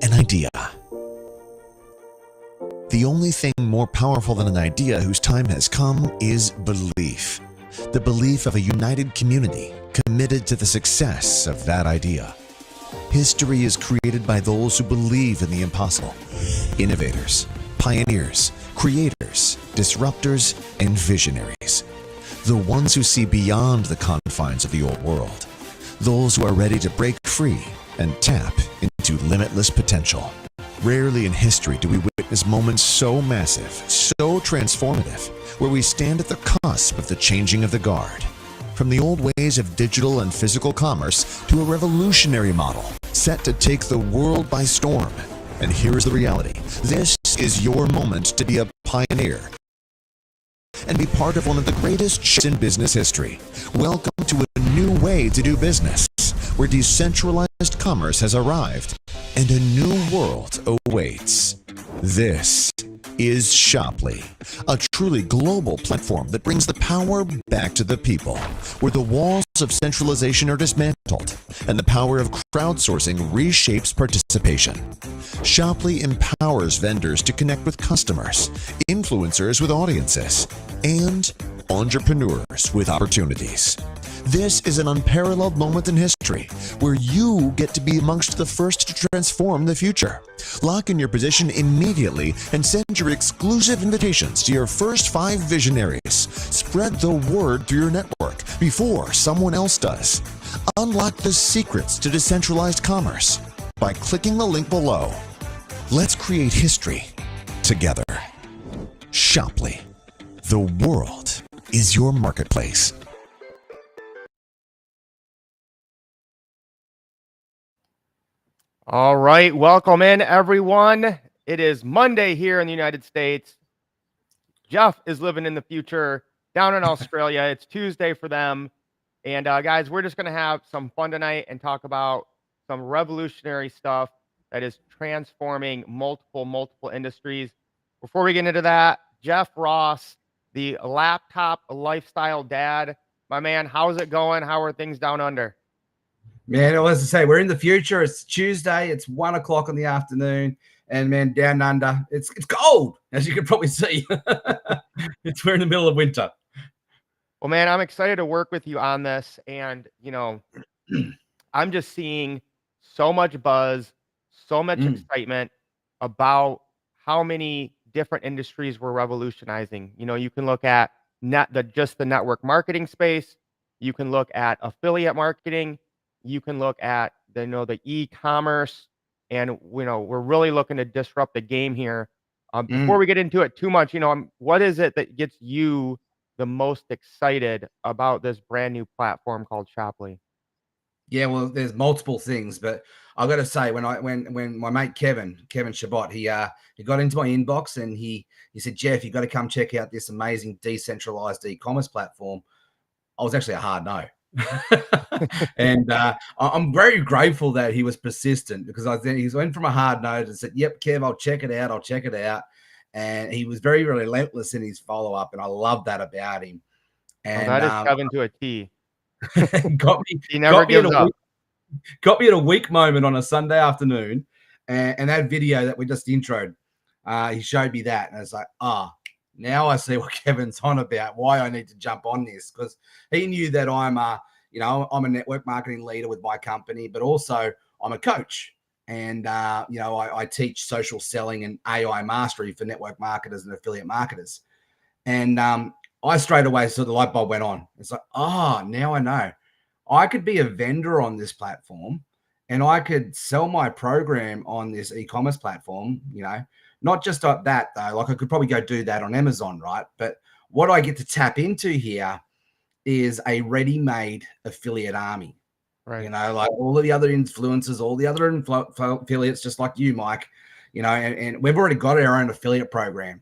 An idea. The only thing more powerful than an idea whose time has come is belief. The belief of a united community committed to the success of that idea. History is created by those who believe in the impossible. Innovators, pioneers, creators, disruptors, and visionaries. The ones who see beyond the confines of the old world. Those who are ready to break free and tap into limitless potential. Rarely in history do we witness moments so massive, so transformative, where we stand at the cusp of the changing of the guard. From the old ways of digital and physical commerce to a revolutionary model set to take the world by storm. And here's the reality. This is your moment to be a pioneer and be part of one of the greatest shifts in business history. Welcome to a new way to do business, where decentralized commerce has arrived and a new world awaits. This is Shoply, a truly global platform that brings the power back to the people, where the walls of centralization are dismantled and the power of crowdsourcing reshapes participation. Shoply empowers vendors to connect with customers, influencers with audiences, and entrepreneurs with opportunities. This is an unparalleled moment in history where you get to be amongst the first to transform the future. Lock in your position immediately and send your exclusive invitations to your first 5 visionaries. Spread the word through your network before someone else does. Unlock the secrets to decentralized commerce by clicking the link below. Let's create history together. Shoply. The world is your marketplace. All right, welcome in, everyone. It is Monday here in the United States. Jeff is living in the future down in Australia. It's Tuesday for them. And guys, we're just going to have some fun tonight and talk about some revolutionary stuff that is transforming multiple industries. Before we get into that, Jeff Ross, the laptop lifestyle dad. My man, how's it going? How are things down under? Man, as I say, we're in the future. It's Tuesday. It's 1 o'clock in the afternoon. And man, down under, it's cold, as you can probably see. We're in the middle of winter. Well, man, I'm excited to work with you on this. And, you know, I'm just seeing so much buzz, so much excitement about how many different industries we're revolutionizing. You know, you can look at just the network marketing space. You can look at affiliate marketing. You can look at the e-commerce, and we're really looking to disrupt the game here. Before we get into it too much, what is it that gets you the most excited about this brand new platform called Shoply? Yeah, well, there's multiple things, but I got to say, when my mate Kevin Shabbat, he got into my inbox and he said, Jeff, you got to come check out this amazing decentralized e-commerce platform. I was actually a hard no. And I'm very grateful that he was persistent, because he went from a hard no and said, yep, Kev, I'll check it out. And he was very relentless in his follow-up, and I love that about him. And that is Kevin to a T. He never gives up. Got me at a weak moment on a Sunday afternoon, and that video that we just introed, he showed me that, and I was like, now I see what Kevin's on about, why I need to jump on this, because he knew that I'm a network marketing leader with my company, but also I'm a coach. And, I teach social selling and AI mastery for network marketers and affiliate marketers. And I straight away saw the light bulb went on. It's like, now I know. I could be a vendor on this platform, and I could sell my program on this e-commerce platform, not just that though. Like, I could probably go do that on Amazon, right? But what I get to tap into here is a ready-made affiliate army, right? Like all of the other influencers, all the other affiliates, just like you, Mike, and we've already got our own affiliate program,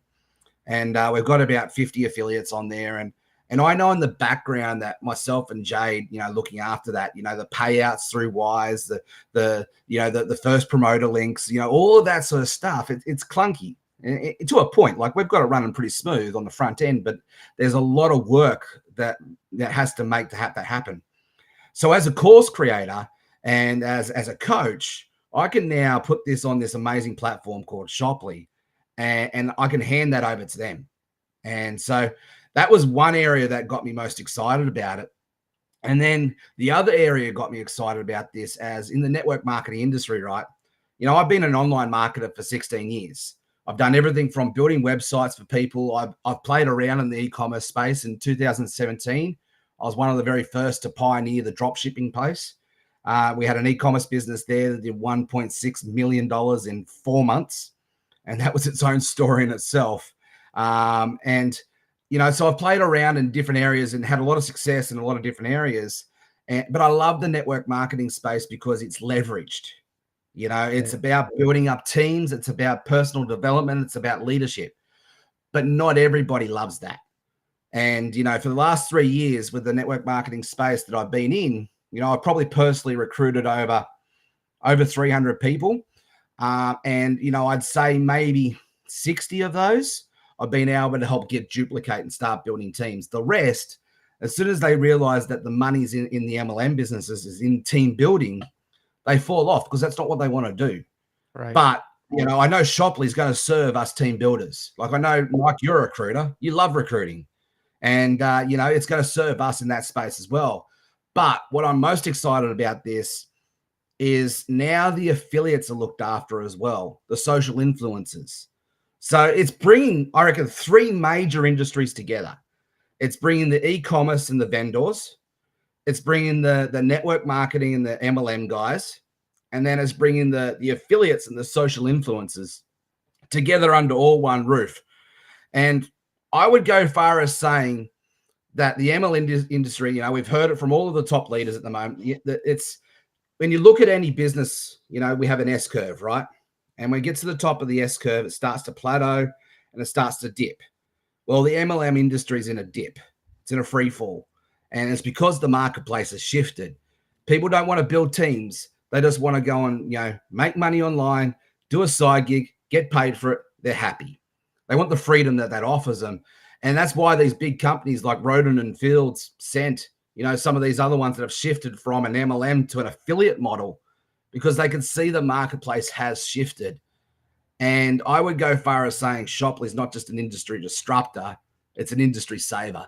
and we've got about 50 affiliates on there. And I know in the background that myself and Jade, looking after that, the payouts through Wise, the first promoter links, all of that sort of stuff. It's clunky to a point. Like, we've got it running pretty smooth on the front end, but there's a lot of work that has to make that happen. So as a course creator and as a coach, I can now put this on this amazing platform called Shoply, and I can hand that over to them. And so that was one area that got me most excited about it. And then the other area got me excited about this, as in the network marketing industry, right? You know, I've been an online marketer for 16 years. I've done everything from building websites for people. I've played around in the e-commerce space. In 2017, I was one of the very first to pioneer the drop shipping place. We had an e-commerce business there that did $1.6 million in 4 months. And that was its own story in itself. And, you know, so I've played around in different areas and had a lot of success in a lot of different areas. But I love the network marketing space because it's leveraged. You know, it's about building up teams. It's about personal development. It's about leadership. But not everybody loves that. And, you know, for the last 3 years with the network marketing space that I've been in, you know, I've probably personally recruited over 300 people. And, you know, I'd say maybe 60 of those I've been able to help get duplicate and start building teams. The rest, as soon as they realize that the money's in the MLM businesses is in team building, they fall off because that's not what they want to do. Right. But, you know, I know Shoply's going to serve us team builders. Like I know, Mike, you're a recruiter. You love recruiting. And, you know, it's going to serve us in that space as well. But what I'm most excited about this is now the affiliates are looked after as well, the social influencers. So it's bringing, I reckon, 3 major industries together. It's bringing the e-commerce and the vendors. It's bringing the network marketing and the MLM guys. And then it's bringing the affiliates and the social influencers together under all one roof. And I would go far as saying that the MLM industry, you know, we've heard it from all of the top leaders at the moment. It's when you look at any business, you know, we have an S curve, right? And when it gets to the top of the S curve, it starts to plateau and it starts to dip. Well, the MLM industry is in a dip. It's in a free fall. And it's because the marketplace has shifted. People don't want to build teams. They just want to go and, you know, make money online, do a side gig, get paid for it. They're happy. They want the freedom that offers them. And that's why these big companies like Roden and Fields, Cent, you know, some of these other ones that have shifted from an MLM to an affiliate model, because they can see the marketplace has shifted. And I would go far as saying Shoply is not just an industry disruptor, it's an industry saver.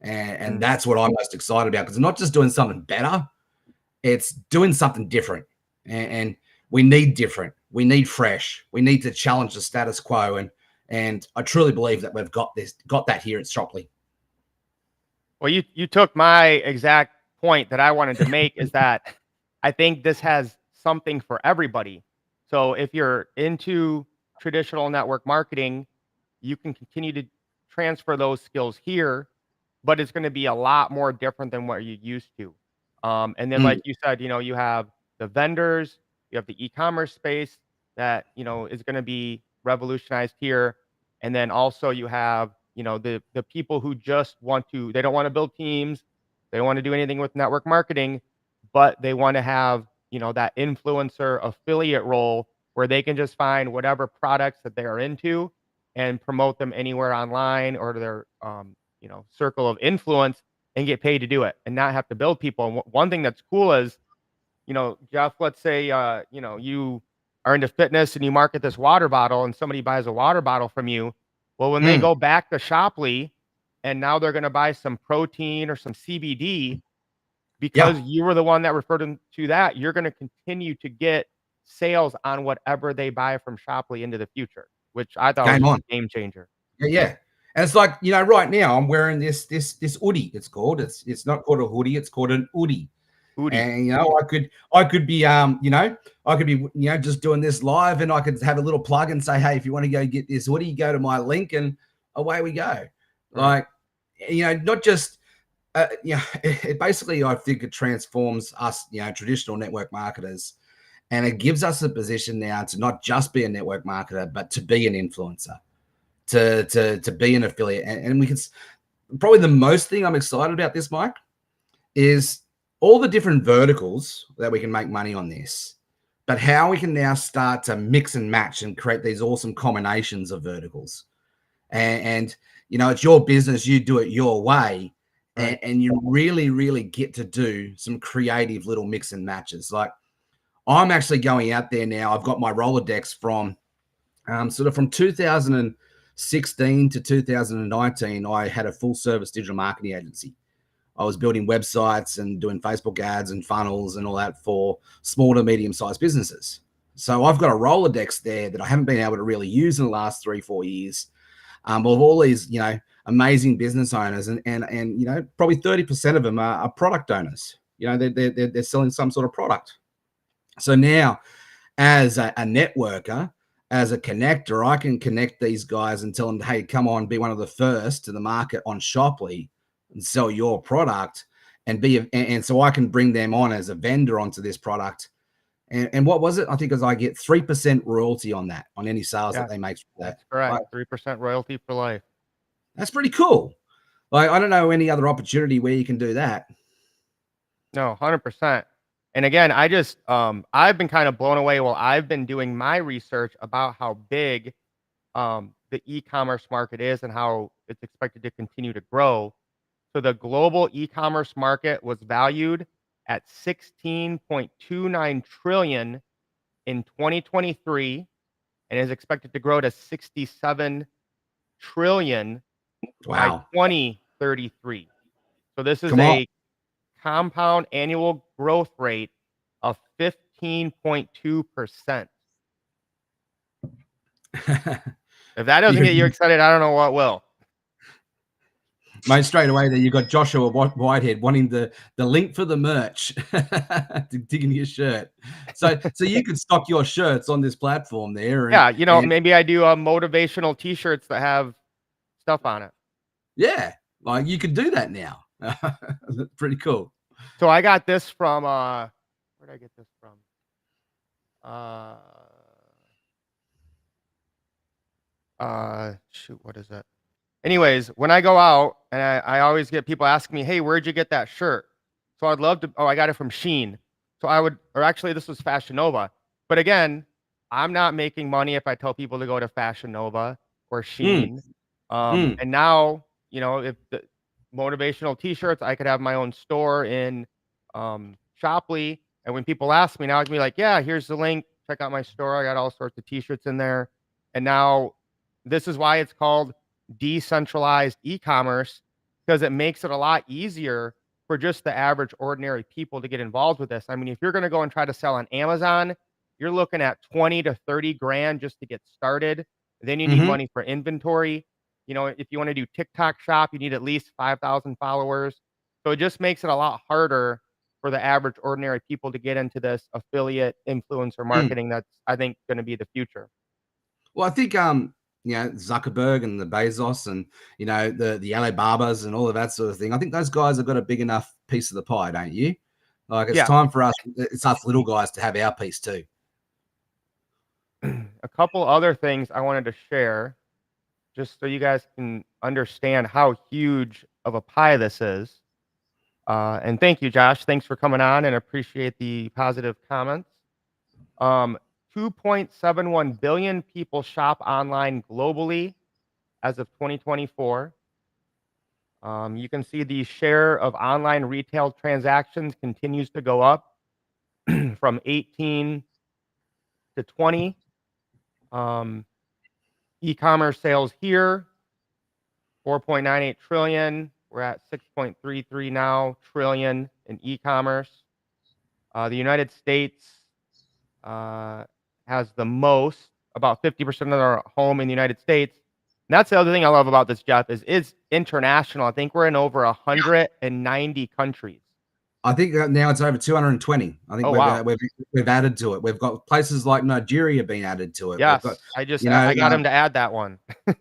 And that's what I'm most excited about, because it's not just doing something better, it's doing something different. And we need different. We need fresh. We need to challenge the status quo. And I truly believe that we've got that here at Shoply. Well, you took my exact point that I wanted to make is that I think this has something for everybody. So if you're into traditional network marketing, you can continue to transfer those skills here, but it's going to be a lot more different than what you're used to. And then, like you said, you know, you have the vendors, you have the e-commerce space that, you know, is going to be revolutionized here. And then also you have, you know, the people who just they don't want to build teams. They don't want to do anything with network marketing, but they want to have, you know, that influencer affiliate role where they can just find whatever products that they are into and promote them anywhere online or to their, you know, circle of influence and get paid to do it and not have to build people. And one thing that's cool is, you know, Jeff, let's say, you know, you are into fitness and you market this water bottle and somebody buys a water bottle from you. Well, when they go back to Shoply and now they're going to buy some protein or some CBD, because you were the one that referred them to that, you're going to continue to get sales on whatever they buy from Shoply into the future, which I thought was a game changer. Yeah. And it's like, you know, right now I'm wearing this hoodie. It's called. It's not called a hoodie. It's called an hoodie. And, you know, I could be, you know, I could be, you know, just doing this live and I could have a little plug and say, hey, if you want to go get this hoodie, go to my link and away we go. Like, you know, not just, you know, it basically, I think it transforms us, you know, traditional network marketers, and it gives us a position now to not just be a network marketer, but to be an influencer, to be an affiliate. And we can, probably the most thing I'm excited about this, Mike, is all the different verticals that we can make money on this, but how we can now start to mix and match and create these awesome combinations of verticals. And you know, it's your business, you do it your way. And you really, really get to do some creative little mix and matches. Like I'm actually going out there now. I've got my Rolodex from sort of from 2016 to 2019. I had a full service digital marketing agency. I was building websites and doing Facebook ads and funnels and all that for small to medium sized businesses. So I've got a Rolodex there that I haven't been able to really use in the last 3-4 years of all these, amazing business owners, and probably 30% of them are product owners. They're selling some sort of product. So now, as a networker, as a connector, I can connect these guys and tell them, hey, come on, be one of the first to the market on Shoply and sell your product, and so I can bring them on as a vendor onto this product. And what was it? I think I get 3% royalty on that, on any sales that they make. That's correct. 3% royalty for life. That's pretty cool. Like, I don't know any other opportunity where you can do that. No, 100%. And again, I've been kind of blown away while I've been doing my research about how big the e-commerce market is and how it's expected to continue to grow. So the global e-commerce market was valued at $16.29 trillion in 2023 and is expected to grow to $67 trillion by 2033. So this is a compound annual growth rate of 15.2%. If that doesn't get you excited, I don't know what will. Mate, straight away there, you got Joshua Whitehead wanting the link for the merch, digging your shirt. So you could stock your shirts on this platform there. Maybe I do motivational T-shirts that have stuff on it. Yeah, like you could do that now. Pretty cool. So I got this from where did I get this from? Shoot, what is it? Anyways, when I go out, and I always get people asking me, hey, where'd you get that shirt? So I'd love to, I got it from Shein. So actually this was Fashion Nova. But again, I'm not making money if I tell people to go to Fashion Nova or Shein. And now, if the motivational T-shirts, I could have my own store in Shoply. And when people ask me now, I can be like, yeah, here's the link. Check out my store. I got all sorts of T-shirts in there. And now this is why it's called decentralized e-commerce, because it makes it a lot easier for just the average ordinary people to get involved with this. I mean, if you're going to go and try to sell on Amazon, you're looking at 20 to 30 grand just to get started. Then you need money for inventory. If you want to do TikTok shop, you need at least 5,000 followers. So it just makes it a lot harder for the average ordinary people to get into this affiliate influencer marketing. That's, I think, going to be the future. Well, I think Zuckerberg and the Bezos and the Alibabas and all of that sort of thing. I think those guys have got a big enough piece of the pie, don't you? Like, it's time for us little guys to have our piece too. A couple other things I wanted to share, just so you guys can understand how huge of a pie this is. And thank you, Josh. Thanks for coming on, and appreciate the positive comments. 2.71 billion people shop online globally as of 2024. You can see the share of online retail transactions continues to go up from 18 to 20. E-commerce sales here, 4.98 trillion. We're at 6.33 now trillion in e-commerce. The United States has the most, about 50% of their home in the United States. And that's the other thing I love about this, Jeff, is it's international. I think we're in over 190 countries. I think now it's over 220. I think we've added to it. We've got places like Nigeria being added to it. Yes, I got him to add that one.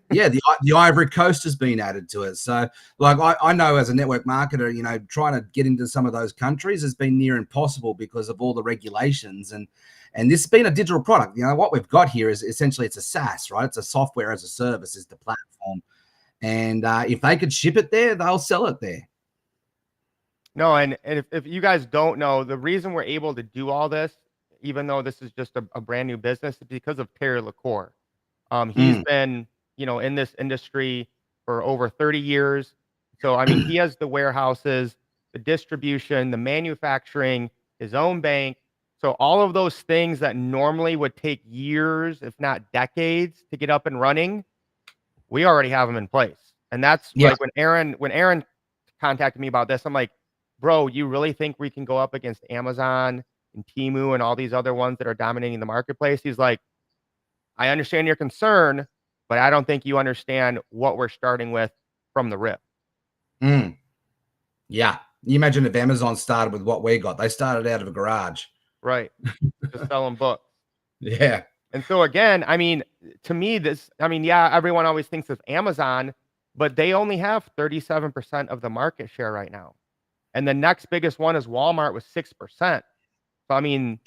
Yeah, the Ivory Coast has been added to it. So, like, I know as a network marketer, trying to get into some of those countries has been near impossible because of all the regulations. And this has been a digital product. What we've got here is essentially it's a SaaS, right? It's a software as a service is the platform. And if they could ship it there, they'll sell it there. No, and if you guys don't know, the reason we're able to do all this, even though this is just a brand new business, is because of Terry LaCour. He's been, in this industry for over 30 years. So, I mean, he has the warehouses, the distribution, the manufacturing, his own bank. So all of those things that normally would take years, if not decades, to get up and running, we already have them in place. And that's Yeah. like when Aaron contacted me about this, I'm like, bro, you really think we can go up against Amazon and Temu and all these other ones that are dominating the marketplace? He's like, I understand your concern, but I don't think you understand what we're starting with from the rip. Yeah. You imagine if Amazon started with what we got. They started out of a garage. Right. Just selling books. Yeah. And so again, I mean, to me, yeah, everyone always thinks of Amazon, but they only have 37% of the market share right now. And the next biggest one is Walmart with 6%. So, I mean,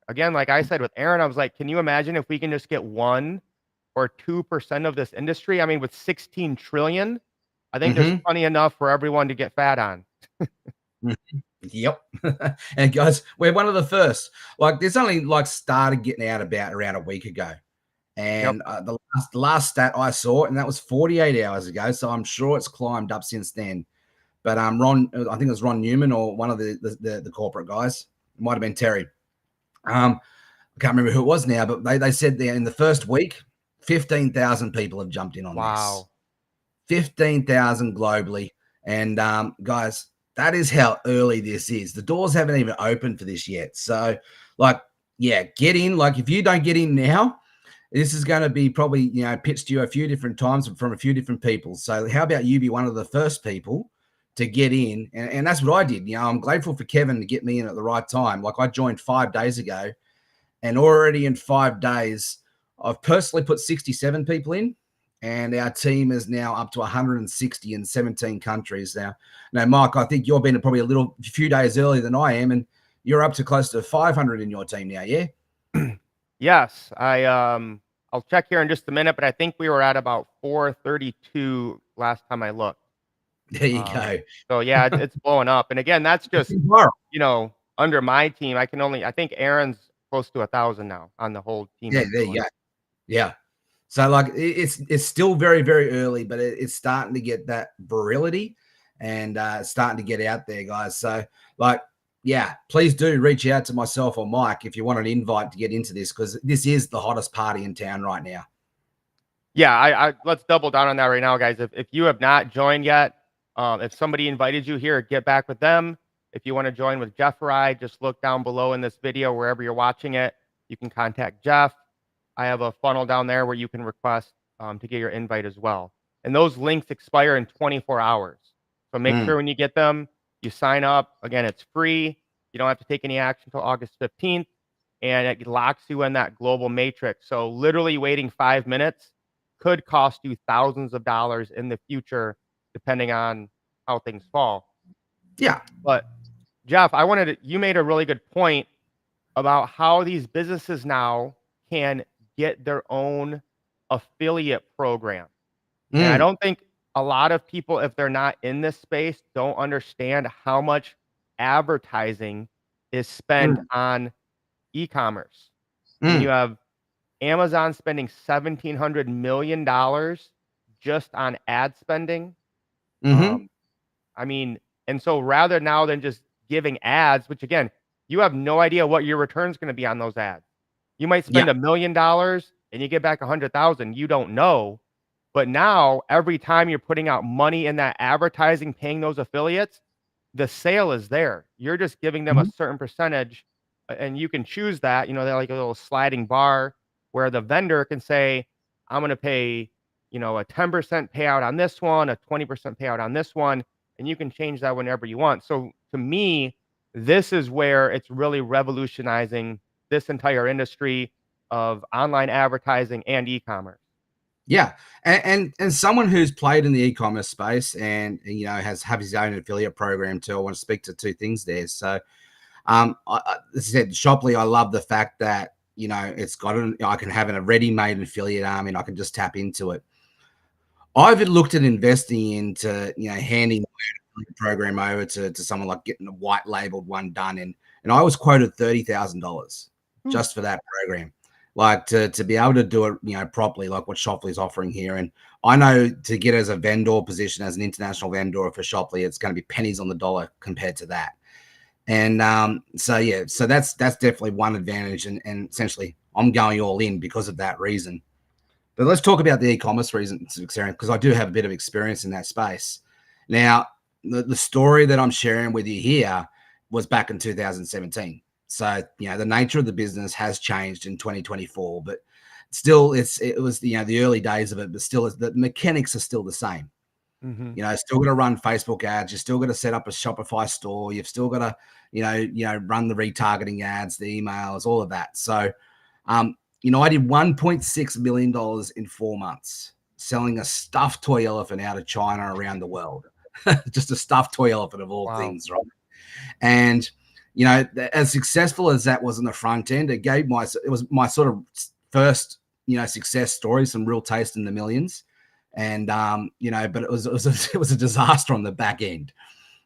again, like I said with Aaron, I was like, can you imagine if we can just get 1 or 2% of this industry? I mean, with 16 trillion, I think there's plenty enough for everyone to get fat on. Yep. And guys, we're one of the first. Like, this only like started getting out about around a week ago. And the last stat I saw, and that was 48 hours ago. So I'm sure it's climbed up since then. But Ron, I think it was Ron Newman or one of the corporate guys. It might have been Terry. I can't remember who it was now, but they said there in the first week, 15,000 people have jumped in on this. 15,000 globally. And guys, that is how early this is. The doors haven't even opened for this yet. So, like, yeah, get in. Like, if you don't get in now, this is going to be probably, you know, pitched to you a few different times from a few different people. So how about you be one of the first people to get in? And that's what I did. You know, I'm grateful for Kevin to get me in at the right time. Like, I joined 5 days ago, and already in 5 days, I've personally put 67 people in, and our team is now up to 160 in 17 countries now. Now, Mike, I think you've been probably a few days earlier than I am, and you're up to close to 500 in your team now, yeah? Yes, I'll check here in just a minute, but I think we were at about 432 last time I looked. There you go. So yeah, it's blowing up. And again, that's just, you know, under my team, I think Aaron's close to 1,000 now on the whole team. Yeah, there you go. Yeah. So like it's still very, very early, but it's starting to get that virility and starting to get out there, guys. So like, yeah, please do reach out to myself or Mike if you want an invite to get into this, because this is the hottest party in town right now. Yeah, let's double down on that right now, guys. If you have not joined yet, if somebody invited you here, get back with them. If you want to join with Jeff or I, just look down below in this video, wherever you're watching it. You can contact Jeff. I have a funnel down there where you can request to get your invite as well. And those links expire in 24 hours. So make sure when you get them, you sign up. Again, it's free. You don't have to take any action until August 15th. And it locks you in that global matrix. So literally waiting 5 minutes could cost you thousands of dollars in the future, depending on how things fall. Yeah. But Jeff, you made a really good point about how these businesses now can get their own affiliate program. And I don't think a lot of people, if they're not in this space, don't understand how much advertising is spent on e-commerce. You have Amazon spending $1,700 million just on ad spending. I mean, and so rather now than just giving ads, which again, you have no idea what your return is going to be on those ads. You might spend $1 million and you get back 100,000. You don't know. But now every time you're putting out money in that advertising, paying those affiliates, the sale is there. You're just giving them a certain percentage, and you can choose that. You know, they're like a little sliding bar where the vendor can say, I'm going to pay, you know, a 10% payout on this one, a 20% payout on this one, and you can change that whenever you want. So to me, this is where it's really revolutionizing this entire industry of online advertising and e-commerce. Yeah. And someone who's played in the e-commerce space and, you know, have his own affiliate program too. I want to speak to two things there. So, as I said, Shoply, I love the fact that, you know, it's got I can have a ready-made affiliate arm and I can just tap into it. I've looked at investing into, you know, handing the program over to someone, like getting a white labeled one done. And I was quoted $30,000 just for that program. Like to be able to do it, you know, properly, like what Shoply is offering here. And I know to get as a vendor position, as an international vendor for Shoply, it's going to be pennies on the dollar compared to that. And so that's definitely one advantage, and essentially I'm going all in because of that reason. But let's talk about the e-commerce reason, because I do have a bit of experience in that space. Now, the story that I'm sharing with you here was back in 2017. So, the nature of the business has changed in 2024, but still it was the early days of it, but still the mechanics are still the same. Still got to run Facebook ads. You still got to set up a Shopify store. You've still got to, run the retargeting ads, the emails, all of that. So, I did $1.6 million in 4 months selling a stuffed toy elephant out of China around the world. Just a stuffed toy elephant of all things, right? And, as successful as that was on the front end, it was my sort of first, success story, some real taste in the millions. And, but it was a disaster on the back end.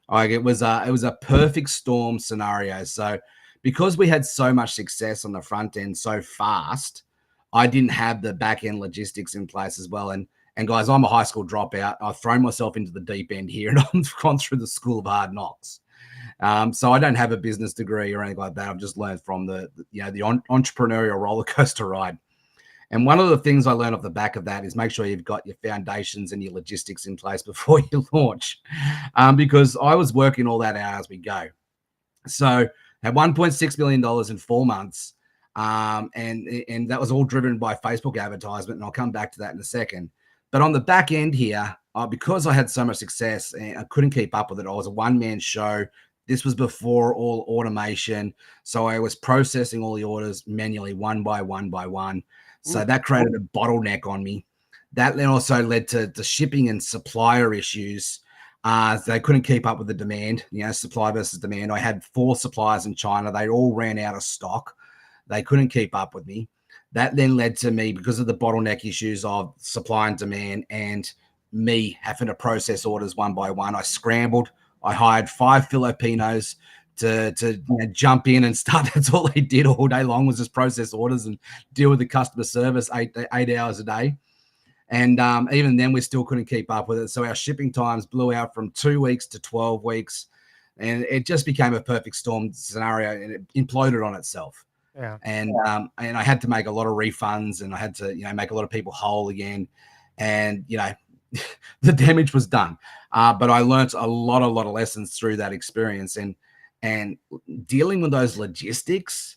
Like it was a perfect storm scenario. So because we had so much success on the front end so fast, I didn't have the back end logistics in place as well. And guys, I'm a high school dropout. I've thrown myself into the deep end here, and I've gone through the school of hard knocks. So I don't have a business degree or anything like that. I've just learned from the entrepreneurial roller coaster ride. And one of the things I learned off the back of that is make sure you've got your foundations and your logistics in place before you launch, because I was working all that out as we go. So had $1.6 million in 4 months, and that was all driven by Facebook advertisement, and I'll come back to that in a second. But on the back end here, because I had so much success and I couldn't keep up with it, I was a one-man show. This was before all automation, so I was processing all the orders manually, one by one. So that created a bottleneck on me. That then also led to the shipping and supplier issues. They couldn't keep up with the demand, supply versus demand. I had 4 suppliers in China. They all ran out of stock. They couldn't keep up with me. That then led to me, because of the bottleneck issues of supply and demand and me having to process orders one by one, I scrambled. I hired 5 Filipinos to jump in and start. That's all they did all day long, was just process orders and deal with the customer service 8 hours a day. And even then, we still couldn't keep up with it. So our shipping times blew out from 2 weeks to 12 weeks. And it just became a perfect storm scenario, and it imploded on itself. Yeah. And I had to make a lot of refunds, and I had to, make a lot of people whole again. And, the damage was done. But I learned a lot of lessons through that experience. And dealing with those logistics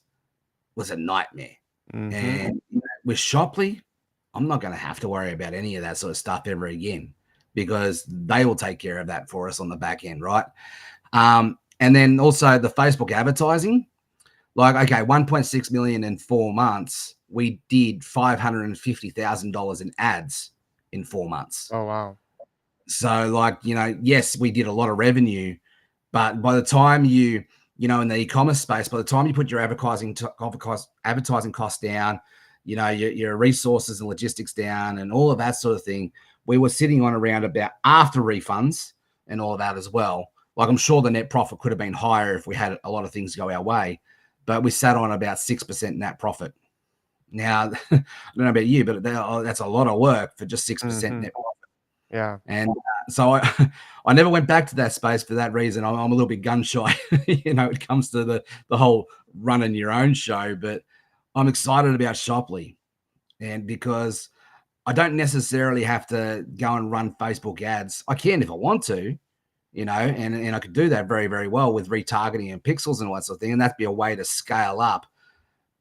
was a nightmare. And with Shoply, I'm not going to have to worry about any of that sort of stuff ever again, because they will take care of that for us on the back end, right? And then also the Facebook advertising, like, okay, 1.6 million in 4 months. We did $550,000 in ads in 4 months. Oh, wow. So like, yes, we did a lot of revenue, but by the time in the e-commerce space, by the time you put your advertising costs down, your resources and logistics down and all of that sort of thing, we were sitting on around about, after refunds and all of that as well. Like, I'm sure the net profit could have been higher if we had a lot of things go our way, but we sat on about 6% net profit. Now, I don't know about you, but that's a lot of work for just 6% net profit. Yeah. And so I never went back to that space for that reason. I'm a little bit gun shy, it comes to the whole running your own show, but I'm excited about Shoply, and because I don't necessarily have to go and run Facebook ads. I can if I want to, and I could do that very, very well with retargeting and pixels and all that sort of thing. And that'd be a way to scale up.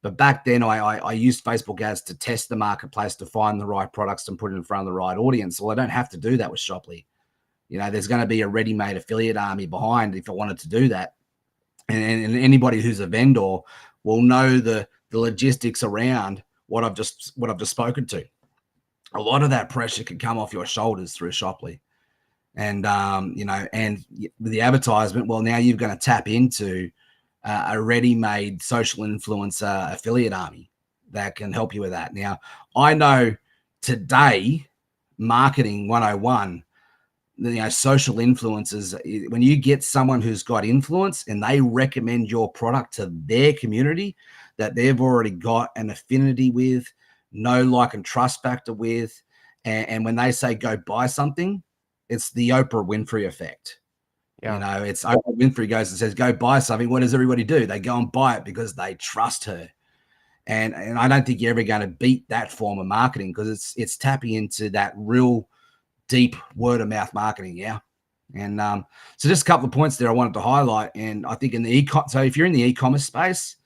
But back then I used Facebook ads to test the marketplace, to find the right products and put it in front of the right audience. Well, I don't have to do that with Shoply. There's going to be a ready-made affiliate army behind if I wanted to do that. And anybody who's a vendor will know the logistics around what I've just spoken to. A lot of that pressure can come off your shoulders through Shoply. And, and with the advertisement, well, now you're going to tap into a ready-made social influencer affiliate army that can help you with that. Now, I know today, marketing 101, social influencers, when you get someone who's got influence and they recommend your product to their community that they've already got an affinity with, know, like, and trust factor with, and when they say go buy something, it's the Oprah Winfrey effect. Yeah. You know, it's Oprah Winfrey goes and says, go buy something. What does everybody do? They go and buy it because they trust her. And I don't think you're ever going to beat that form of marketing, because it's tapping into that real deep word of mouth marketing. Yeah. And so just a couple of points there I wanted to highlight. And I think in the so if you're in the e-commerce space,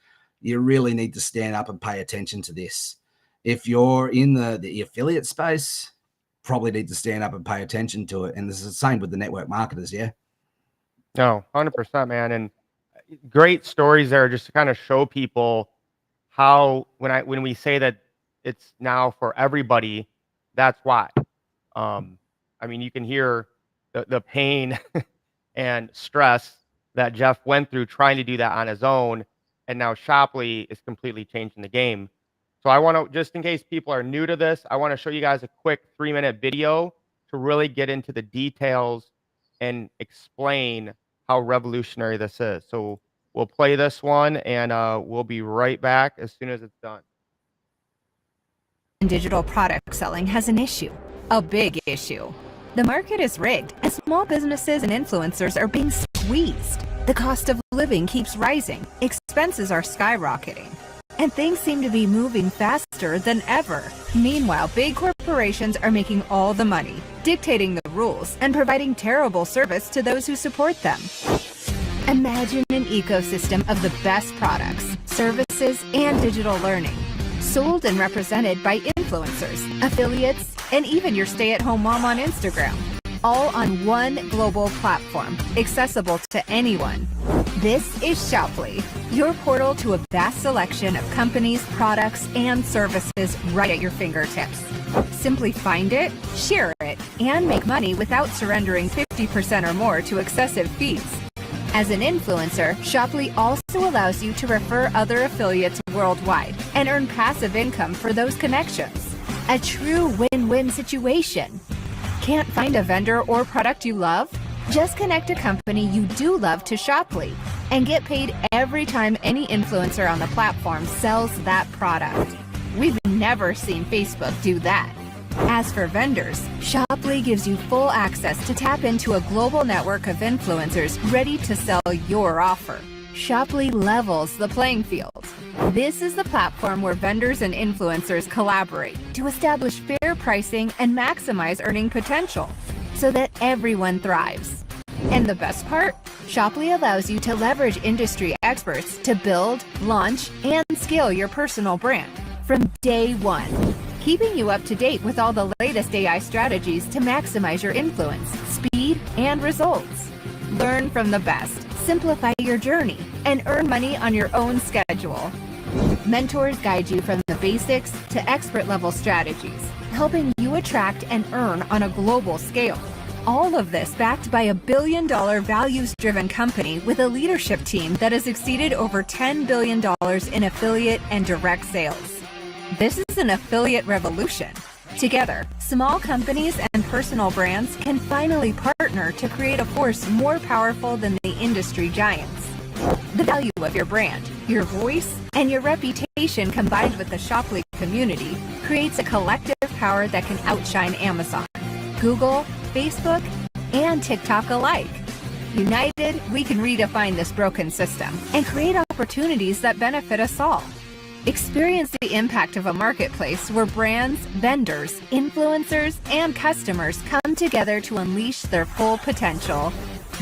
you really need to stand up and pay attention to this. If you're in the affiliate space, probably need to stand up and pay attention to it. And this is the same with the network marketers. Yeah. No, 100%, man. And great stories there, just to kind of show people how when we say that it's now for everybody, that's why. I mean, you can hear the pain and stress that Jeff went through trying to do that on his own, and now Shoply is completely changing the game. So I want to, just in case people are new to this, I want to show you guys a quick 3-minute video to really get into the details and explain how revolutionary this is. So we'll play this one, and we'll be right back as soon as it's done. Digital product selling has an issue, a big issue. The market is rigged, and small businesses and influencers are being squeezed. The cost of living keeps rising, expenses are skyrocketing, and things seem to be moving faster than ever. Meanwhile, big corporations are making all the money, dictating the rules, and providing terrible service to those who support them. Imagine an ecosystem of the best products, services, and digital learning, sold and represented by influencers, affiliates, and even your stay-at-home mom on Instagram, all on one global platform, accessible to anyone. This is Shoply, your portal to a vast selection of companies, products, and services right at your fingertips. Simply find it, share it, and make money without surrendering 50% or more to excessive fees. As an influencer, Shoply also allows you to refer other affiliates worldwide and earn passive income for those connections. A true win-win situation. Can't find a vendor or product you love? Just connect a company you do love to Shoply and get paid every time any influencer on the platform sells that product. We've never seen Facebook do that. As for vendors, Shoply gives you full access to tap into a global network of influencers ready to sell your offer. Shoply levels the playing field. This is the platform where vendors and influencers collaborate to establish fair pricing and maximize earning potential so that everyone thrives. And the best part? Shoply allows you to leverage industry experts to build, launch, and scale your personal brand from day one, keeping you up to date with all the latest AI strategies to maximize your influence, speed, and results. Learn from the best, simplify your journey, and earn money on your own schedule. Mentors guide you from the basics to expert-level strategies, helping you attract and earn on a global scale. All of this backed by $1 billion values-driven company with a leadership team that has exceeded over $10 billion in affiliate and direct sales. This is an affiliate revolution. Together, small companies and personal brands can finally partner to create a force more powerful than the industry giants. The value of your brand, your voice, and your reputation combined with the Shoply community creates a collective power that can outshine Amazon, Google, Facebook, and TikTok alike. United, we can redefine this broken system and create opportunities that benefit us all. Experience the impact of a marketplace where brands, vendors, influencers, and customers come together to unleash their full potential.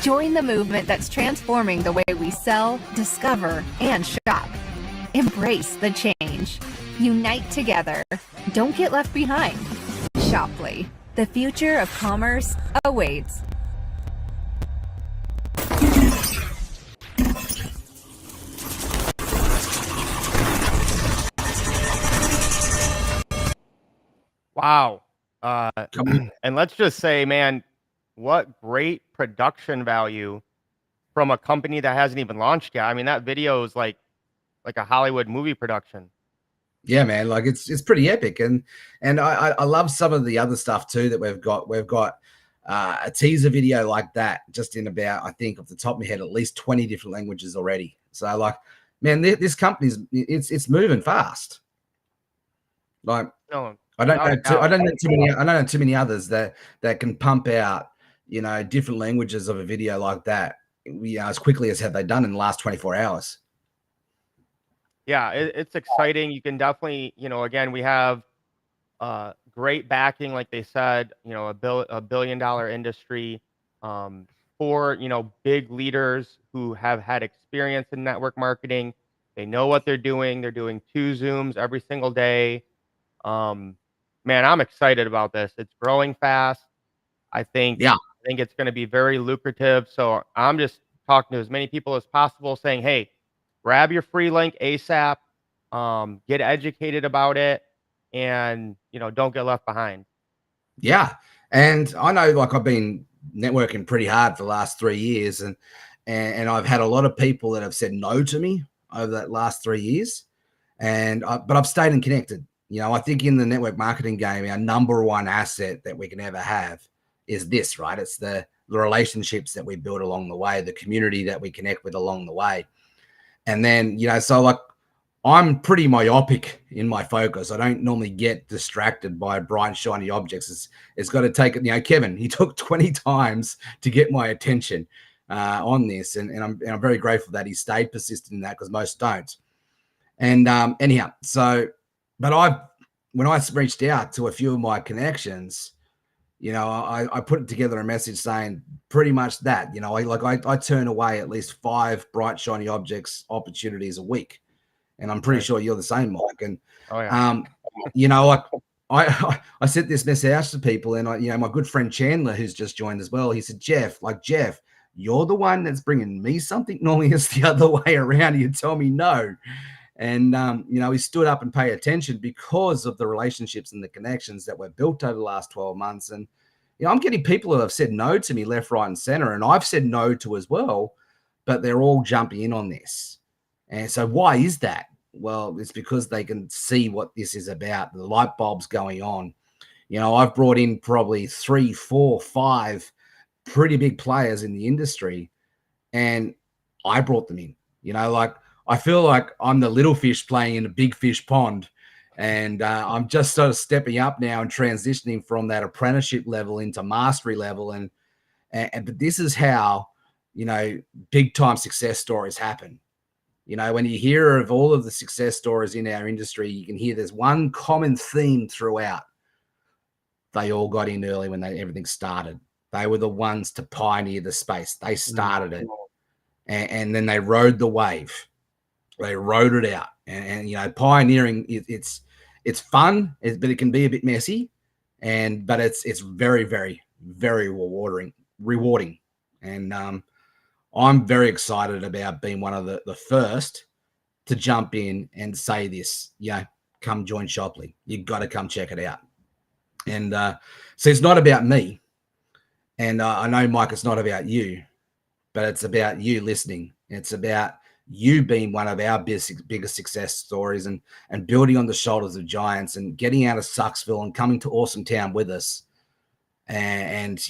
Join the movement that's transforming the way we sell, discover, and shop. Embrace the change. Unite together. Don't get left behind. Shoply. The future of commerce awaits. Wow. And let's just say, man, what great production value from a company that hasn't even launched yet. I mean, that video is like a Hollywood movie production. Yeah, man, like it's pretty epic, and I love some of the other stuff too that we've got. We've got a teaser video like that, just in about, I think off the top of my head, at least 20 different languages already. So like, man, this company's it's moving fast. Like, No, I don't know too many others that can pump out different languages of a video like that, as quickly as have they done in the last 24 hours. Yeah, it's exciting. You can definitely, again, we have great backing, like they said, a billion-dollar industry, for, big leaders who have had experience in network marketing. They know what they're doing. They're doing 2 Zooms every single day. Man, I'm excited about this. It's growing fast. Yeah. I think it's going to be very lucrative. So I'm just talking to as many people as possible, saying, "Hey, grab your free link ASAP. Get educated about it, and don't get left behind." Yeah. And I know, like, I've been networking pretty hard for the last 3 years, and I've had a lot of people that have said no to me over that last 3 years. But I've stayed and connected. I think in the network marketing game, our number one asset that we can ever have is this, right? It's the relationships that we build along the way, the community that we connect with along the way. And then, so like, I'm pretty myopic in my focus. I don't normally get distracted by bright, shiny objects. It's got to take it. Kevin, he took 20 times to get my attention on this. And I'm very grateful that he stayed persistent in that, because most don't. And anyhow, but when I reached out to a few of my connections, I put together a message saying pretty much that, I turn away at least 5 bright, shiny objects opportunities a week. And I'm pretty sure you're the same, Mike. And, Oh, yeah. I sent this message out to people, and my good friend Chandler, who's just joined as well, he said, Jeff, you're the one that's bringing me something. Normally it's the other way around. You tell me no. And, he stood up and paid attention because of the relationships and the connections that were built over the last 12 months. And, I'm getting people that have said no to me left, right, and center, and I've said no to as well, but they're all jumping in on this. And so why is that? Well, it's because they can see what this is about. The light bulbs going on. I've brought in probably 3, 4, 5 pretty big players in the industry, and I brought them in. I feel like I'm the little fish playing in a big fish pond, and I'm just sort of stepping up now and transitioning from that apprenticeship level into mastery level. But this is how, big time success stories happen. When you hear of all of the success stories in our industry, you can hear there's one common theme throughout. They all got in early when everything started. They were the ones to pioneer the space. They started it, and then they rode the wave. They rode it out, and pioneering, it's fun, but it can be a bit messy, but it's very, very, very rewarding. And I'm very excited about being one of the first to jump in and say this. Come join Shopley. You've got to come check it out. And so it's not about me, and I know, Mike, it's not about you, but it's about you listening. It's about you being one of our biggest success stories, and building on the shoulders of giants, and getting out of Sucksville and coming to Awesome Town with us. And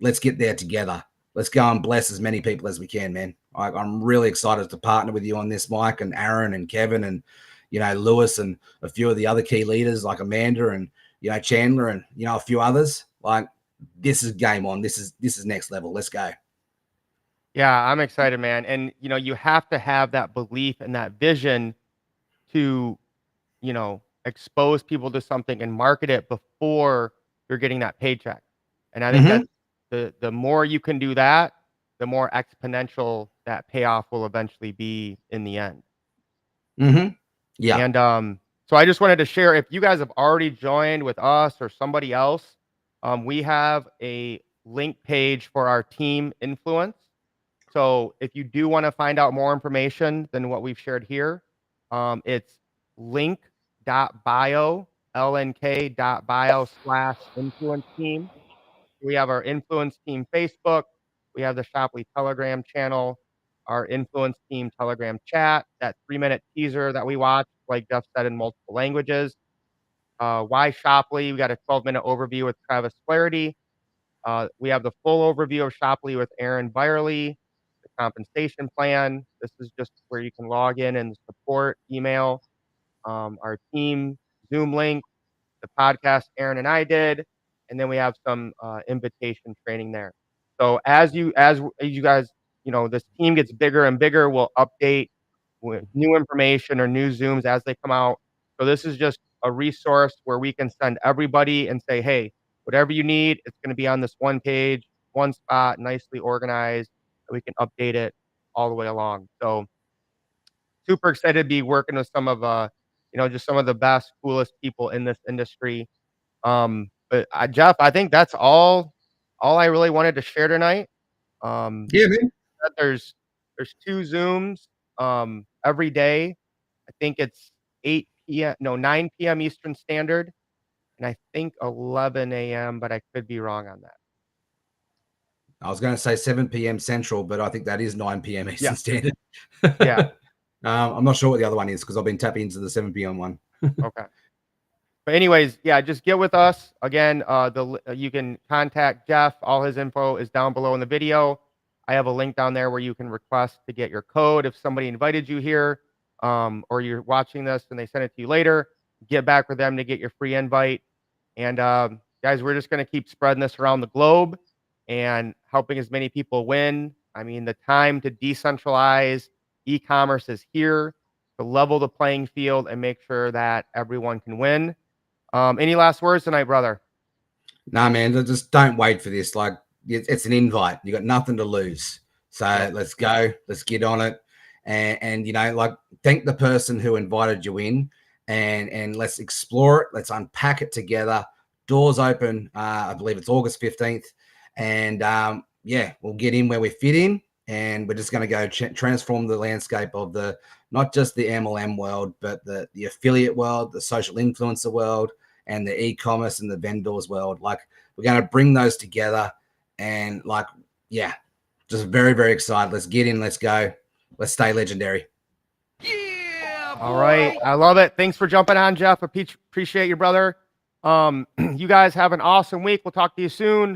let's get there together. Let's go and bless as many people as we can, man. I'm really excited to partner with you on this, Mike, and Aaron and Kevin and, Lewis, and a few of the other key leaders like Amanda and, Chandler, and, a few others. Like, this is game on. This is next level. Let's go. Yeah, I'm excited, man. And, you have to have that belief and that vision to, expose people to something and market it before you're getting that paycheck. And I think that the more you can do that, the more exponential that payoff will eventually be in the end. Yeah. And so I just wanted to share, if you guys have already joined with us or somebody else, we have a link page for our team Influence. So if you do want to find out more information than what we've shared here, it's link.bio, lnk.bio/influence team. We have our Influence Team Facebook. We have the Shopley Telegram channel, our Influence Team Telegram chat, that 3-minute teaser that we watched, like Jeff said, in multiple languages. Why Shopley? We got a 12-minute overview with Travis Flaherty. We have the full overview of Shopley with Aaron Byerly, the compensation plan. This is just where you can log in and support email, our team Zoom link, the podcast Aaron and I did, and then we have some invitation training there. So as you guys, this team gets bigger and bigger, we'll update with new information or new Zooms as they come out. So this is just a resource where we can send everybody and say, hey, whatever you need, it's going to be on this one page, one spot, nicely organized, and we can update it all the way along. So super excited to be working with some of just some of the best, coolest people in this industry. But Jeff, I think that's all I really wanted to share tonight. Yeah, man. There's 2 Zooms every day. I think it's 9 p.m. Eastern Standard, and I think 11 a.m., but I could be wrong on that. I was going to say 7 p.m. Central, but I think that is 9 p.m. Eastern Standard. Yeah. I'm not sure what the other one is because I've been tapping into the 7 p.m. one. Okay. But anyways, yeah, just get with us. Again, you can contact Jeff. All his info is down below in the video. I have a link down there where you can request to get your code. If somebody invited you here, or you're watching this and they send it to you later, get back with them to get your free invite. And guys, we're just going to keep spreading this around the globe and helping as many people win. I mean, the time to decentralize e-commerce is here, to level the playing field and make sure that everyone can win. Any last words tonight, brother? Nah, man, just don't wait for this. Like, it's an invite. You got nothing to lose. So let's go. Let's get on it. And like, thank the person who invited you in, and let's explore it. Let's unpack it together. Doors open. I believe it's August 15th. And we'll get in where we fit in. And we're just going to go transform the landscape of not just the MLM world, but the affiliate world, the social influencer world, and the e-commerce and the vendors world. Like, we're going to bring those together, and just very, very excited. Let's get in. Let's go. Let's stay legendary. Yeah. All right. I love it. Thanks for jumping on, Jeff. Appreciate you, brother. You guys have an awesome week. We'll talk to you soon.